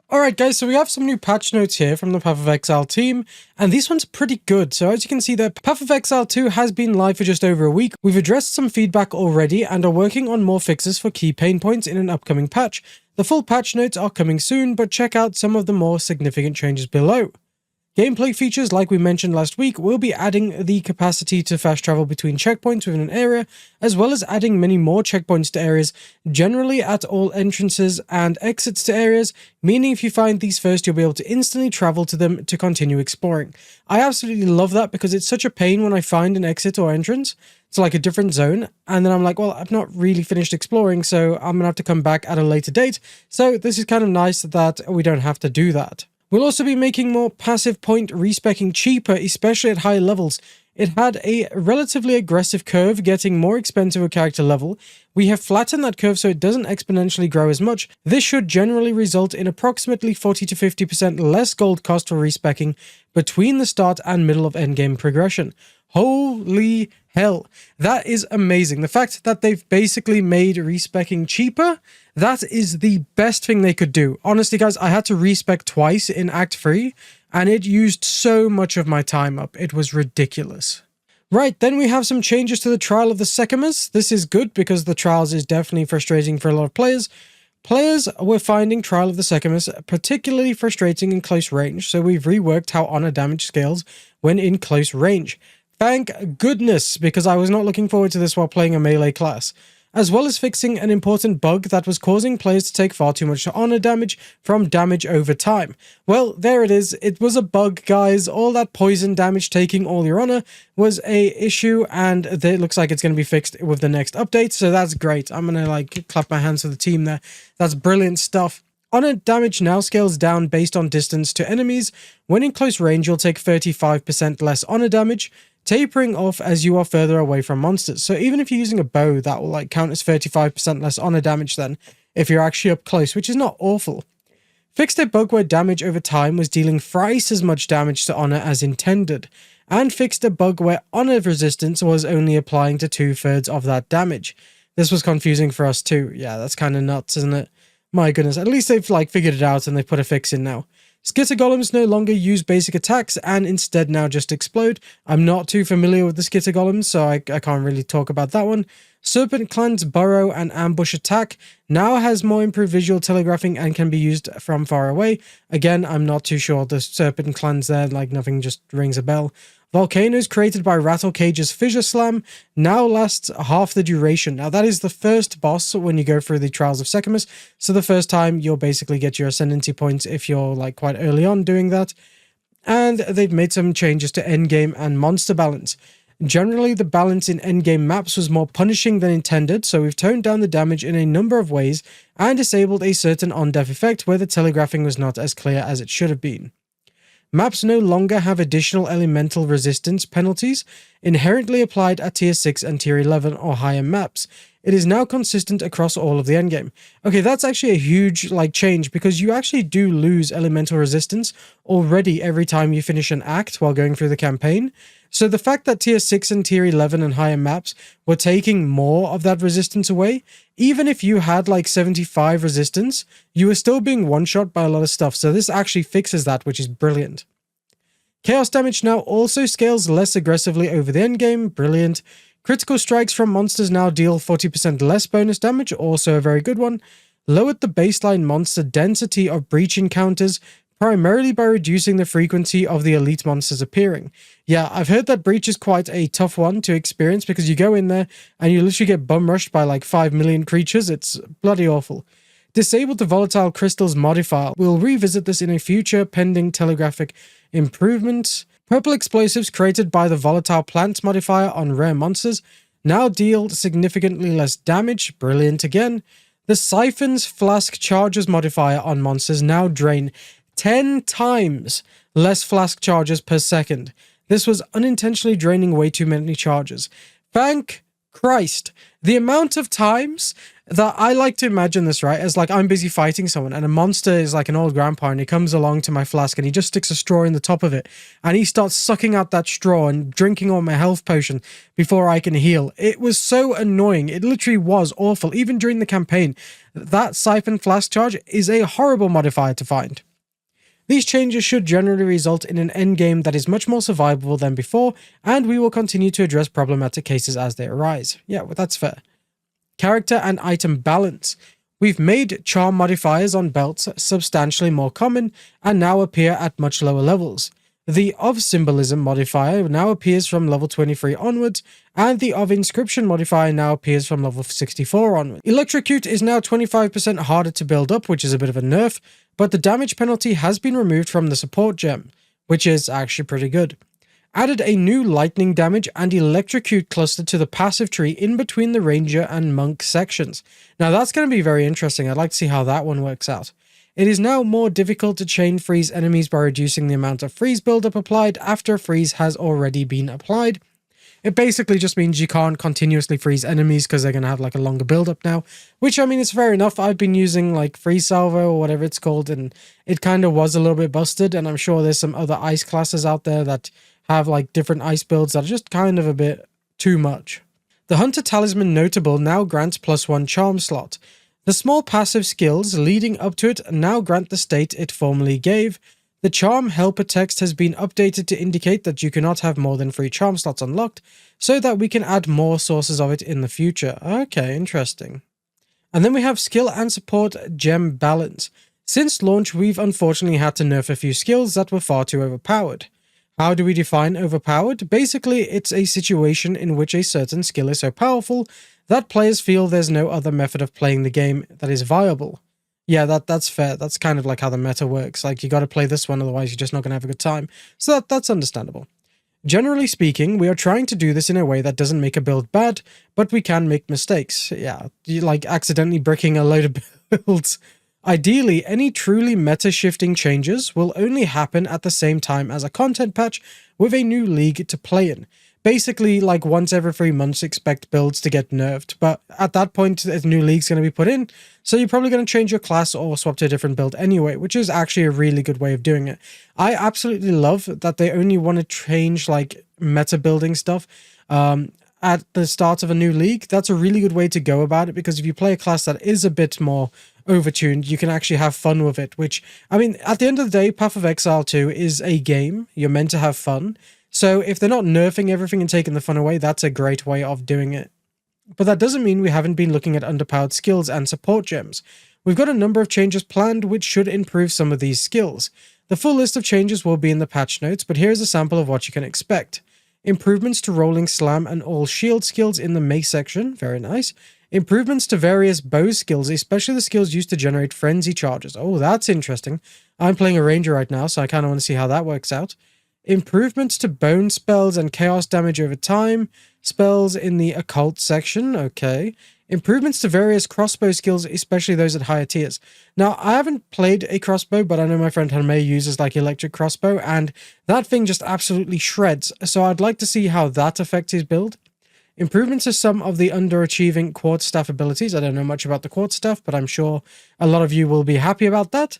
Alright guys, so we have some new patch notes here from the Path of Exile team, and these ones are pretty good. So as you can see there, Path of Exile 2 has been live for just over a week. We've addressed some feedback already and are working on more fixes for key pain points in an upcoming patch. The full patch notes are coming soon, but check out some of the more significant changes below. Gameplay features, like we mentioned last week, will be adding the capacity to fast travel between checkpoints within an area, as well as adding many more checkpoints to areas, generally at all entrances and exits to areas, meaning if you find these first, you'll be able to instantly travel to them to continue exploring. I absolutely love that because it's such a pain when I find an exit or entrance to like a different zone, and then I'm like, well, I've not really finished exploring, so I'm gonna have to come back at a later date. So this is kind of nice that we don't have to do that. We'll also be making more passive point respecking cheaper, especially at higher levels. It had a relatively aggressive curve, getting more expensive at character level. We have flattened that curve so it doesn't exponentially grow as much. This should generally result in approximately 40 to 50% less gold cost for respecking between the start and middle of endgame progression. Holy hell, that is amazing. The fact that they've basically made respecking cheaper, that is the best thing they could do. Honestly, guys, I had to respec twice in Act 3, and it used so much of my time up. It was ridiculous. Right, then we have some changes to the Trial of the Secamus. This is good because the Trials is definitely frustrating for a lot of players. Players were finding Trial of the Secamus particularly frustrating in close range, so we've reworked how honor damage scales when in close range. Thank goodness, because I was not looking forward to this while playing a melee class. As well as fixing an important bug that was causing players to take far too much honor damage from damage over time. Well, there it is. It was a bug, guys. All that poison damage taking all your honor was a issue, and it looks like it's going to be fixed with the next update, so that's great. I'm going to like clap my hands for the team there. That's brilliant stuff. Honor damage now scales down based on distance to enemies. When in close range, you'll take 35% less honor damage, tapering off as you are further away from monsters. So even if you're using a bow, that will like count as 35% less honor damage then, if you're actually up close, which is not awful. Fixed a bug where damage over time was dealing thrice as much damage to honor as intended, and fixed a bug where honor resistance was only applying to 2/3 of that damage. This was confusing for us too. Yeah, that's kind of nuts, isn't it? My goodness, at least they've like figured it out and they've put a fix in now. Skitter Golems no longer use basic attacks and instead now just explode. I'm not too familiar with the Skitter Golems, so I can't really talk about that one. Serpent Clan's burrow and ambush attack now has more improved visual telegraphing and can be used from far away. Again, I'm not too sure the Serpent Clans there, like nothing just rings a bell. Volcanoes created by Rattlecage's Fissure Slam now lasts half the duration. Now that is the first boss when you go through the Trials of Secamus, so the first time you'll basically get your Ascendancy points if you're like quite early on doing that. And they've made some changes to endgame and monster balance. Generally, the balance in endgame maps was more punishing than intended, so we've toned down the damage in a number of ways and disabled a certain on-death effect where the telegraphing was not as clear as it should have been. Maps no longer have additional elemental resistance penalties inherently applied at tier 6 and tier 11 or higher maps. It is now consistent across all of the endgame. Okay, that's actually a huge change because you actually do lose elemental resistance already every time you finish an act while going through the campaign. So the fact that tier 6 and tier 11 and higher maps were taking more of that resistance away, even if you had like 75 resistance, you were still being one-shot by a lot of stuff. So this actually fixes that, which is brilliant. Chaos damage now also scales less aggressively over the endgame. Brilliant. Critical strikes from monsters now deal 40% less bonus damage, also a very good one. Lowered the baseline monster density of breach encounters, primarily by reducing the frequency of the elite monsters appearing. Yeah, I've heard that breach is quite a tough one to experience because you go in there and you literally get bum rushed by like 5 million creatures. It's bloody awful. Disabled the volatile crystals modifier. We'll revisit this in a future pending telegraphic improvement. Purple explosives created by the volatile plants modifier on rare monsters now deal significantly less damage. Brilliant again. The siphons flask charges modifier on monsters now drain 10 times less flask charges per second. This was unintentionally draining way too many charges. Thank Christ, the amount of times that I like to imagine this, right, as like I'm busy fighting someone and a monster is like an old grandpa and he comes along to my flask and he just sticks a straw in the top of it and he starts sucking out that straw and drinking all my health potion before I can heal. It was so annoying. It literally was awful. Even during the campaign, that siphon flask charge is a horrible modifier to find. These changes should generally result in an endgame that is much more survivable than before, and we will continue to address problematic cases as they arise. Yeah, well, that's fair. Character and item balance. We've made charm modifiers on belts substantially more common and now appear at much lower levels. The of symbolism modifier now appears from level 23 onwards, and the of inscription modifier now appears from level 64 onwards. Electrocute is now 25% harder to build up, which is a bit of a nerf, but the damage penalty has been removed from the support gem, which is actually pretty good. Added a new lightning damage and electrocute cluster to the passive tree in between the ranger and monk sections. Now that's going to be very interesting. I'd like to see how that one works out. It is now more difficult to chain freeze enemies by reducing the amount of freeze buildup applied after freeze has already been applied. It basically just means you can't continuously freeze enemies because they're going to have like a longer build-up now, which I mean, it's fair enough. I've been using like freeze salvo or whatever it's called, and it kind of was a little bit busted, and I'm sure there's some other ice classes out there that have like different ice builds that are just kind of a bit too much. The Hunter Talisman Notable now grants +1 charm slot. The small passive skills leading up to it now grant the state it formerly gave. The charm helper text has been updated to indicate that you cannot have more than 3 charm slots unlocked, so that we can add more sources of it in the future. Okay, interesting. And then we have skill and support gem balance. Since launch, we've unfortunately had to nerf a few skills that were far too overpowered. How do we define overpowered? Basically, it's a situation in which a certain skill is so powerful that players feel there's no other method of playing the game that is viable. Yeah, that's fair. That's kind of like how the meta works. Like, you got to play this one, otherwise you're just not going to have a good time. So that's understandable. Generally speaking, we are trying to do this in a way that doesn't make a build bad, but we can make mistakes. Yeah, like accidentally bricking a load of builds. Ideally, any truly meta-shifting changes will only happen at the same time as a content patch with a new league to play in. Basically, like once every 3 months, expect builds to get nerfed, but at that point, a new league's going to be put in, so you're probably going to change your class or swap to a different build anyway, which is actually a really good way of doing it. I absolutely love that they only want to change like meta building stuff at the start of a new league. That's a really good way to go about it, because if you play a class that is a bit more overtuned, you can actually have fun with it, which, I mean, at the end of the day, Path of Exile 2 is a game. You're meant to have fun. So if they're not nerfing everything and taking the fun away, that's a great way of doing it. But that doesn't mean we haven't been looking at underpowered skills and support gems. We've got a number of changes planned which should improve some of these skills. The full list of changes will be in the patch notes, but here's a sample of what you can expect. Improvements to rolling slam and all shield skills in the mace section, very nice. Improvements to various bow skills, especially the skills used to generate frenzy charges. Oh, that's interesting. I'm playing a ranger right now, so I kind of want to see how that works out. Improvements to bone spells and chaos damage over time. Spells in the occult section, okay. Improvements to various crossbow skills, especially those at higher tiers. Now, I haven't played a crossbow, but I know my friend Hanmei uses like electric crossbow, and that thing just absolutely shreds, so I'd like to see how that affects his build. Improvements to some of the underachieving quartz staff abilities. I don't know much about the quartz staff, but I'm sure a lot of you will be happy about that.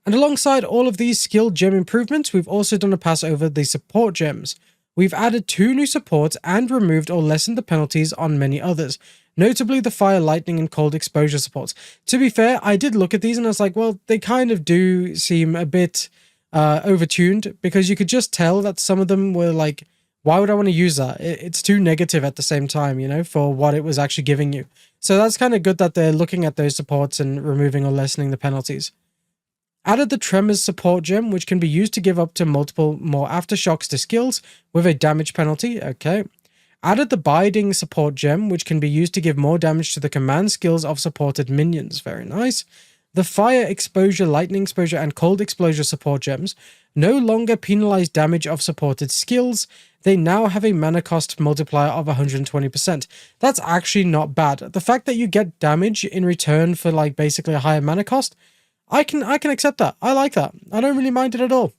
And alongside all of these skill gem improvements, we've also done a pass over the support gems. We've added 2 new supports and removed or lessened the penalties on many others, notably the fire, lightning, and cold exposure supports. To be fair, I did look at these and I was like, well, they kind of do seem a bit overtuned, because you could just tell that some of them were like, why would I want to use that? It's too negative at the same time, you know, for what it was actually giving you. So that's kind of good that they're looking at those supports and removing or lessening the penalties. Added the Tremors support gem, which can be used to give up to multiple more aftershocks to skills with a damage penalty. Okay. Added the Biding support gem, which can be used to give more damage to the command skills of supported minions. Very nice. The Fire Exposure, Lightning Exposure, and Cold Exposure support gems no longer penalize damage of supported skills. They now have a mana cost multiplier of 120%. That's actually not bad. The fact that you get damage in return for like basically a higher mana cost, I can accept that. I like that. I don't really mind it at all.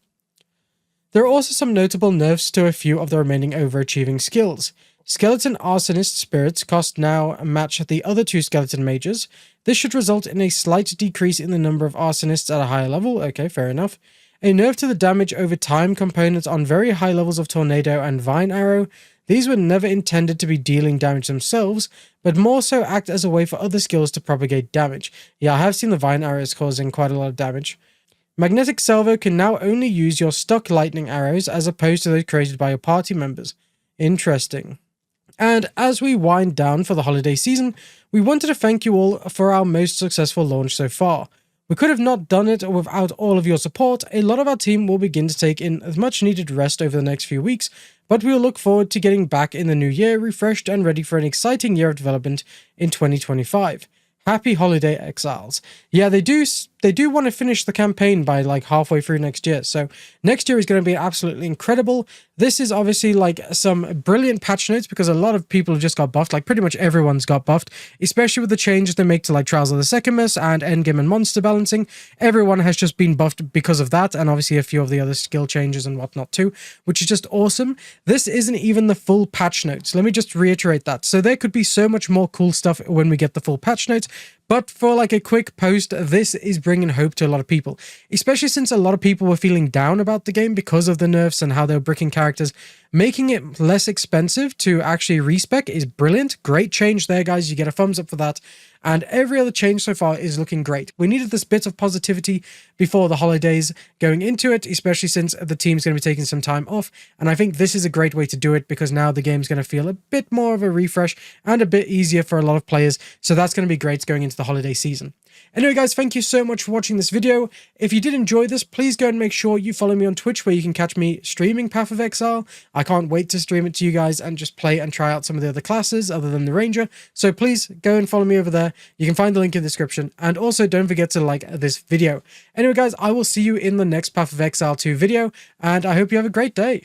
There are also some notable nerfs to a few of the remaining overachieving skills. Skeleton Arsonist spirits cost now match the other 2 skeleton mages. This should result in a slight decrease in the number of arsonists at a higher level. Okay, fair enough. A nerf to the damage over time components on very high levels of Tornado and Vine Arrow. These were never intended to be dealing damage themselves, but more so act as a way for other skills to propagate damage. Yeah, I have seen the Vine Arrows causing quite a lot of damage. Magnetic Salvo can now only use your stuck lightning arrows as opposed to those created by your party members. Interesting. And as we wind down for the holiday season, we wanted to thank you all for our most successful launch so far. We could have not done it without all of your support. A lot of our team will begin to take in a much needed rest over the next few weeks, but we will look forward to getting back in the new year, refreshed and ready for an exciting year of development in 2025. Happy holiday, Exiles. Yeah, they do want to finish the campaign by like halfway through next year. So next year is going to be absolutely incredible. This is obviously like some brilliant patch notes because a lot of people have just got buffed. Like pretty much everyone's got buffed, especially with the changes they make to like Trials of the Secumus and endgame and monster balancing. Everyone has just been buffed because of that, and obviously a few of the other skill changes and whatnot too, which is just awesome. This isn't even the full patch notes. Let me just reiterate that. So there could be so much more cool stuff when we get the full patch notes. But for like a quick post, this is bringing hope to a lot of people, especially since a lot of people were feeling down about the game because of the nerfs and how they were bricking characters. Making it less expensive to actually respec is brilliant. Great change there, guys. You get a thumbs up for that. And every other change so far is looking great. We needed this bit of positivity before the holidays going into it, especially since the team's going to be taking some time off. And I think this is a great way to do it because now the game's going to feel a bit more of a refresh and a bit easier for a lot of players. So that's going to be great going into the holiday season. Anyway, guys, thank you so much for watching this video. If you did enjoy this, please go and make sure you follow me on Twitch where you can catch me streaming Path of Exile. I can't wait to stream it to you guys and just play and try out some of the other classes other than the Ranger. So please go and follow me over there. You can find the link in the description. And also don't forget to like this video. Anyway, guys, I will see you in the next Path of Exile 2 video. And I hope you have a great day.